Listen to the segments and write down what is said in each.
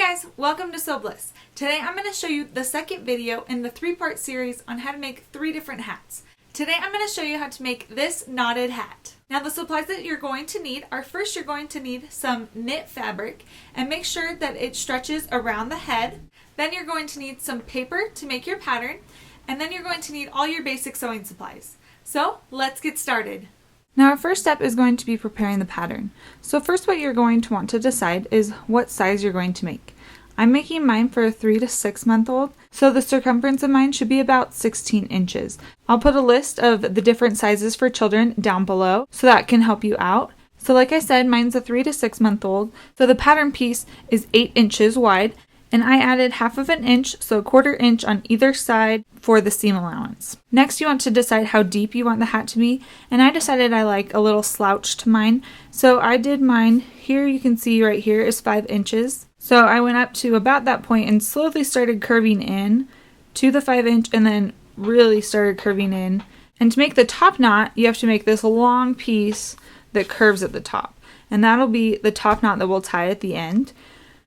guys, welcome to So Bliss. Today I'm going to show you the second video in the three-part series on how to make 3 different hats. Today I'm going to show you how to make this knotted hat. Now the supplies that you're going to need are, first you're going to need some knit fabric and make sure that it stretches around the head. Then you're going to need some paper to make your pattern, and then you're going to need all your basic sewing supplies. So let's get started. Now our first step is going to be preparing the pattern. So first what you're going to want to decide is what size you're going to make. I'm making mine for a 3 to 6 month old, so the circumference of mine should be about 16 inches. I'll put a list of the different sizes for children down below so that can help you out. So like I said, mine's a 3 to 6 month old, so the pattern piece is 8 inches wide, and I added 1/2 inch, so 1/4 inch on either side for the seam allowance. Next you want to decide how deep you want the hat to be, and I decided I like a little slouch to mine, so I did mine, here you can see right here is 5 inches. So I went up to about that point and slowly started curving in to the 5 inch and then really started curving in. And to make the top knot, you have to make this long piece that curves at the top, and that'll be the top knot that we'll tie at the end.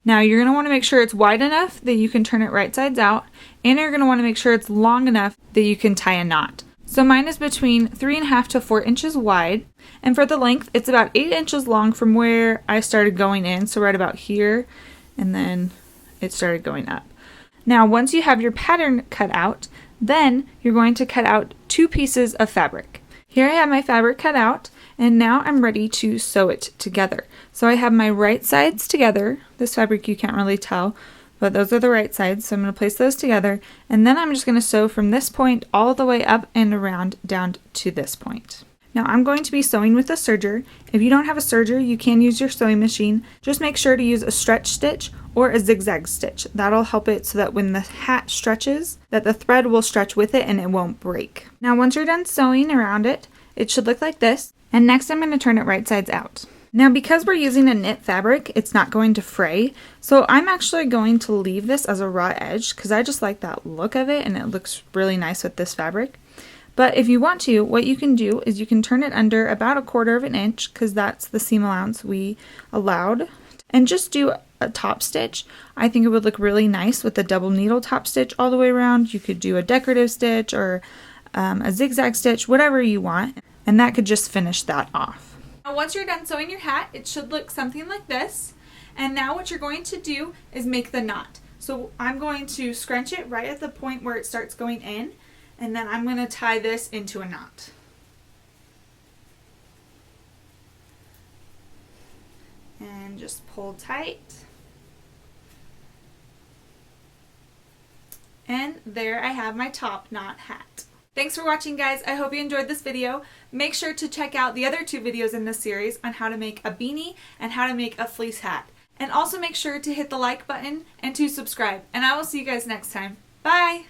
Now you're going to want to make sure it's wide enough that you can turn it right sides out, and you're going to want to make sure it's long enough that you can tie a knot. So mine is between 3.5 to 4 inches wide, and for the length it's about 8 inches long from where I started going in, so right about here, and then it started going up. Now once you have your pattern cut out, then you're going to cut out 2 pieces of fabric. Here I have my fabric cut out, and now I'm ready to sew it together. So I have my right sides together. This fabric you can't really tell, but those are the right sides, so I'm going to place those together, and then I'm just going to sew from this point all the way up and around down to this point. Now I'm going to be sewing with a serger. If you don't have a serger, you can use your sewing machine. Just make sure to use a stretch stitch or a zigzag stitch. That'll help it so that when the hat stretches, that the thread will stretch with it and it won't break. Now once you're done sewing around it, it should look like this. And next I'm going to turn it right sides out. Now because we're using a knit fabric, it's not going to fray, so I'm actually going to leave this as a raw edge because I just like that look of it and it looks really nice with this fabric. But if you want to, what you can do is you can turn it under about 1/4 inch because that's the seam allowance we allowed, and just do a top stitch. I think it would look really nice with a double needle top stitch all the way around. You could do a decorative stitch or a zigzag stitch, whatever you want, and that could just finish that off. Now once you're done sewing your hat, it should look something like this. And now what you're going to do is make the knot. So I'm going to scrunch it right at the point where it starts going in, and then I'm going to tie this into a knot. And just pull tight. And there I have my top knot hat. Thanks for watching, guys. I hope you enjoyed this video. Make sure to check out the other 2 videos in this series on how to make a beanie and how to make a fleece hat. And also make sure to hit the like button and to subscribe. And I will see you guys next time. Bye!